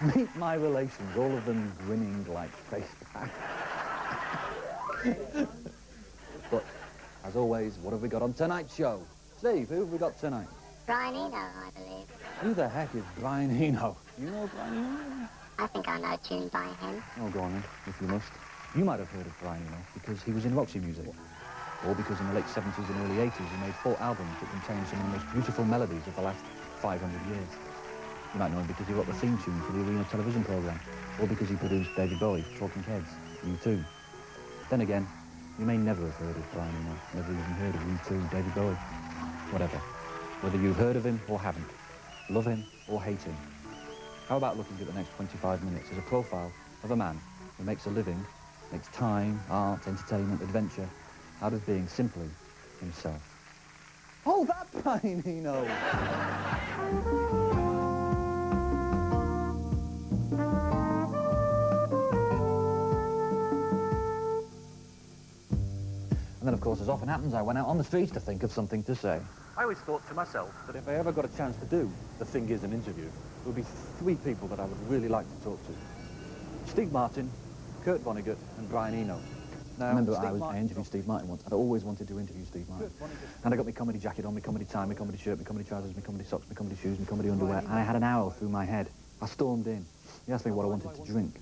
Meet my relations, all of them grinning like face back. But, as always, what have we got on tonight's show? Steve, who have we got tonight? Brian Eno, I believe. Who the heck is Brian Eno? You know Brian Eno? I think I know a tune by him. Oh, go on then, if you must. You might have heard of Brian Eno because he was in Roxy Music. Or because in the late 70s and early 80s he made 4 albums that contained some of the most beautiful melodies of the last 500 years. You might know him because he wrote the theme tune for the Arena television programme, or because he produced David Bowie, Talking Heads, U2. Then again, you may never have heard of Brian Eno, never even heard of U2, David Bowie, whatever. Whether you've heard of him or haven't, love him or hate him. How about looking at the next 25 minutes as a profile of a man who makes a living, makes time, art, entertainment, adventure, out of being simply himself. Oh, that Brian Eno! And then, of course, as often happens, I went out on the streets to think of something to say. I always thought to myself that if I ever got a chance to do The Thing Is an interview, there would be 3 people that I would really like to talk to. Steve Martin, Kurt Vonnegut, and Brian Eno. Now, I remember I interviewed Steve Martin once. I'd always wanted to interview Steve Martin. And I got my comedy jacket on, my comedy tie, my comedy shirt, my comedy trousers, my comedy socks, my comedy shoes, my comedy underwear, and I had an owl through my head. I stormed in. He asked me what I wanted to drink.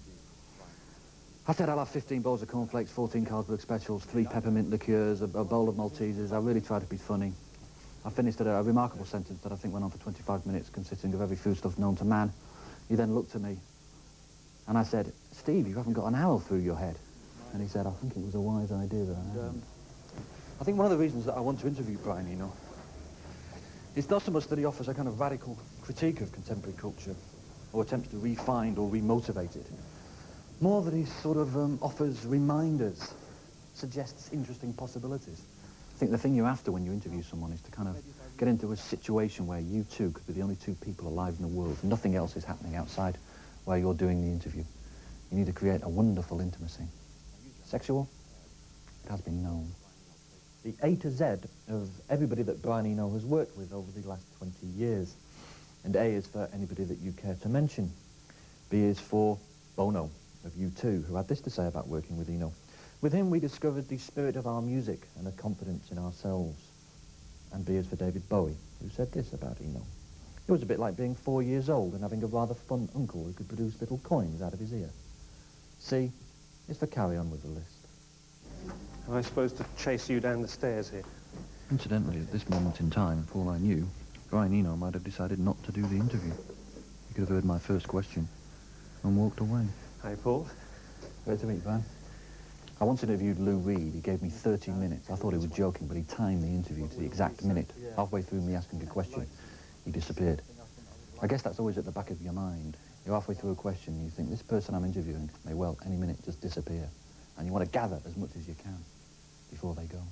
I said I'll have 15 bowls of cornflakes, 14 Carlsberg Specials, 3 peppermint liqueurs, a bowl of Maltesers. I really tried to be funny. I finished at a remarkable sentence that I think went on for 25 minutes, consisting of every foodstuff known to man. He then looked at me, and I said, Steve, you haven't got an owl through your head. And he said, I think it was a wise idea that I had. I think one of the reasons that I want to interview Brian Eno is not so much that he offers a kind of radical critique of contemporary culture, or attempts to refine or remotivate it. More that he sort of offers reminders, suggests interesting possibilities. I think the thing you're after when you interview someone is to kind of get into a situation where you two could be the only 2 people alive in the world. Nothing else is happening outside where you're doing the interview. You need to create a wonderful intimacy. Sexual? It has been known. The A to Z of everybody that Brian Eno has worked with over the last 20 years. And A is for anybody that you care to mention. B is for Bono of U2, who had this to say about working with Eno. With him we discovered the spirit of our music and a confidence in ourselves. And B is for David Bowie, who said this about Eno. It was a bit like being 4 years old and having a rather fun uncle who could produce little coins out of his ear. C is for carry on with the list. Am I supposed to chase you down the stairs here? Incidentally, at this moment in time, for all I knew, Brian Eno might have decided not to do the interview. He could have heard my first question and walked away. Hi, Paul. Great to meet you, Brian. I once interviewed Lou Reed. He gave me 30 minutes. I thought he was joking, but he timed the interview to the exact minute. Halfway through me asking a question, he disappeared. I guess that's always at the back of your mind. You're halfway through a question and you think, this person I'm interviewing may well any minute just disappear. And you want to gather as much as you can before they go.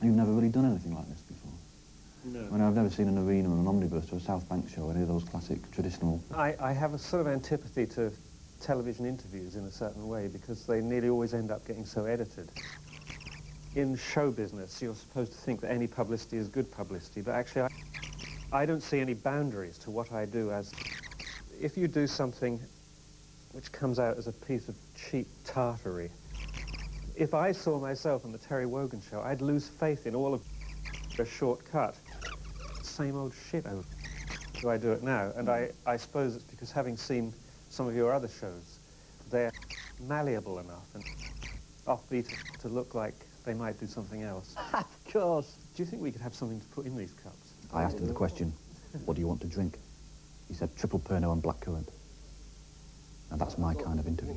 You've never really done anything like this before? No. I mean, I've never seen an arena or an omnibus or a South Bank show, any of those classic, traditional... I have a sort of antipathy to television interviews in a certain way because they nearly always end up getting so edited. In show business, you're supposed to think that any publicity is good publicity, but actually I don't see any boundaries to what I do as... If you do something which comes out as a piece of cheap tartary, if I saw myself on the Terry Wogan show, I'd lose faith in all of a shortcut. Same old shit over. Do I do it now? And I suppose it's because having seen some of your other shows, they're malleable enough and offbeat to look like they might do something else. Of course. Do you think we could have something to put in these cups? I asked him the question, what do you want to drink? He said, triple Pernod and blackcurrant. And that's my kind of interview.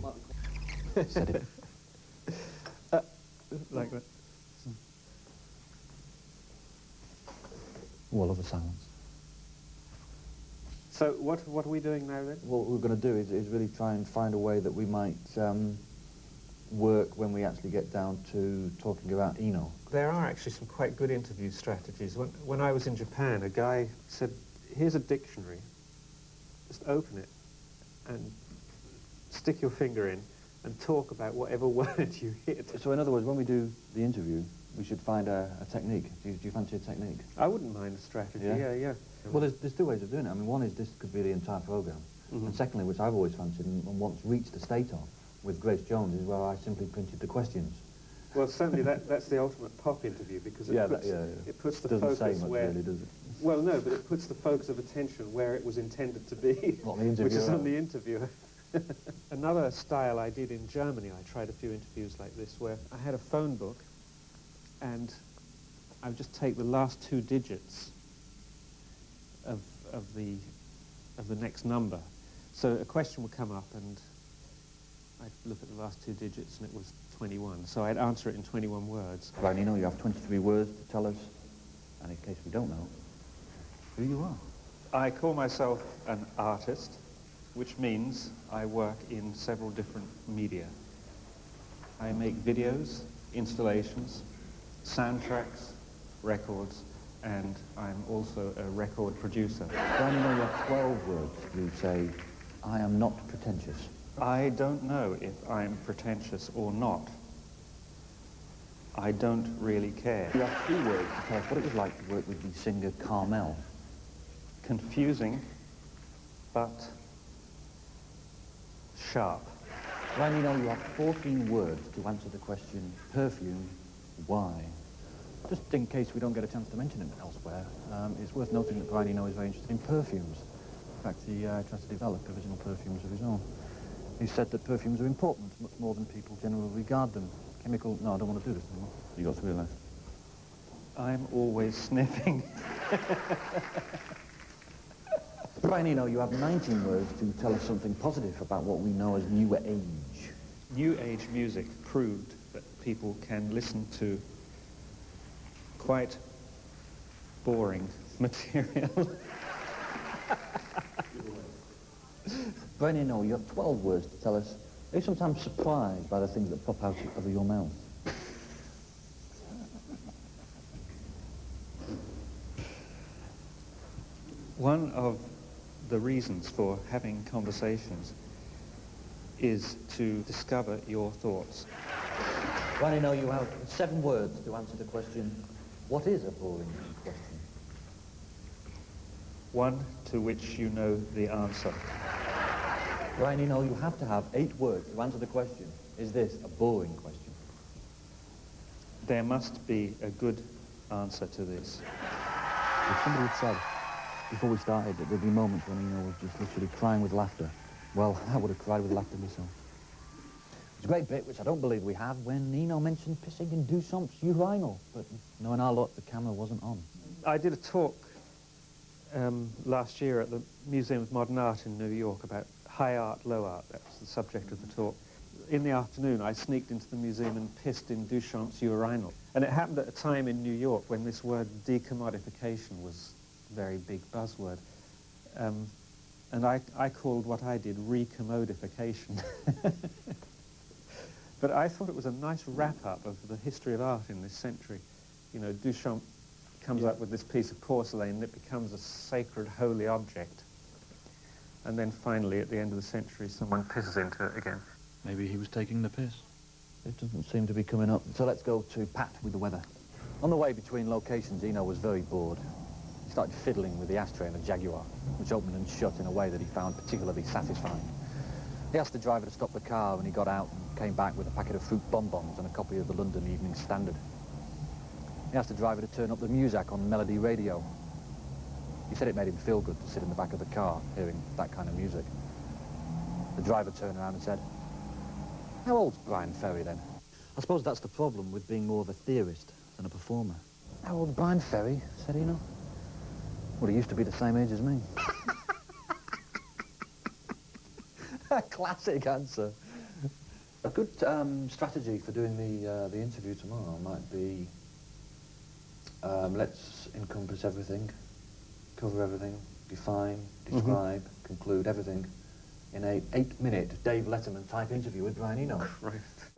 Said it. Like that. Oh, I love the silence. So what are we doing now then? What we're going to do is really try and find a way that we might work when we actually get down to talking about Eno. There are actually some quite good interview strategies. When I was in Japan, a guy said, here's a dictionary, just open it and stick your finger in and talk about whatever word you hit. So in other words, when we do the interview, we should find a technique. Do you fancy a technique? I wouldn't mind a strategy, yeah. Well, there's 2 ways of doing it. I mean, one is this could be the entire programme. And secondly, which I've always fancied and once reached a state of with Grace Jones, is where I simply printed the questions. Well, certainly that's the ultimate pop interview, because it puts the doesn't focus say much, where... really, does it? Well, no, but it puts the focus of attention where it was intended to be, What, the interviewer? which is on the interviewer. Another style I did in Germany, I tried a few interviews like this, where I had a phone book, and I would just take the last 2 digits of the next number. So a question would come up, and I'd look at the last 2 digits, and it was 21. So I'd answer it in 21 words. Brian Eno, you have 23 words to tell us, and in case we don't know, who you are. I call myself an artist, which means I work in several different media. I make videos, installations, soundtracks, records, and I'm also a record producer. Brian Eno, you have 12 words. You say, I am not pretentious. I don't know if I'm pretentious or not. I don't really care. You have 3 words to tell us what it was like to work with the singer Carmel. Confusing, but sharp. Brian Eno, you have 14 words to answer the question, perfume, why? Just in case we don't get a chance to mention it elsewhere, it's worth noting that Brian Eno is very interested in perfumes. In fact, he tries to develop original perfumes of his own. He said that perfumes are important, much more than people generally regard them. Chemical... No, I don't want to do this anymore. You got 3 left. I'm always sniffing. Brian Eno, you have 19 words to tell us something positive about what we know as New Age. New Age music proved that people can listen to quite boring material. Brian Eno, you have 12 words to tell us. Are you sometimes surprised by the things that pop out of your mouth? One of the reasons for having conversations is to discover your thoughts. Brian Eno, you have 7 words to answer the question, what is a boring question? One to which you know the answer. Brian Eno, you have to have 8 words to answer the question, is this a boring question? There must be a good answer to this. If somebody had said, before we started, that there'd be moments when Eno was just literally crying with laughter, well, I would have cried with laughter myself. There's a great bit, which I don't believe we have, when Eno mentioned pissing in Duchamp's urinal, but knowing our luck, the camera wasn't on. I did a talk last year at the Museum of Modern Art in New York about high art, low art. That was the subject of the talk. In the afternoon, I sneaked into the museum and pissed in Duchamp's urinal. And it happened at a time in New York when this word decommodification was a very big buzzword. And I called what I did recommodification. But I thought it was a nice wrap-up of the history of art in this century. You know, Duchamp comes up with this piece of porcelain and it becomes a sacred, holy object. And then finally, at the end of the century, someone pisses into it again. Maybe he was taking the piss. It doesn't seem to be coming up. So let's go to Pat with the weather. On the way between locations, Eno was very bored. He started fiddling with the ashtray in a Jaguar, which opened and shut in a way that he found particularly satisfying. He asked the driver to stop the car when he got out and came back with a packet of fruit bonbons and a copy of the London Evening Standard. He asked the driver to turn up the music on Melody Radio. He said it made him feel good to sit in the back of the car hearing that kind of music. The driver turned around and said, "How old's Brian Ferry then?" I suppose that's the problem with being more of a theorist than a performer. "How old's Brian Ferry?" said Eno. "Well, he used to be the same age as me." Classic answer. A good strategy for doing the interview tomorrow might be, let's encompass everything, cover everything, define, describe, conclude everything in a 8-minute Dave Letterman type interview with Brian Eno. Christ.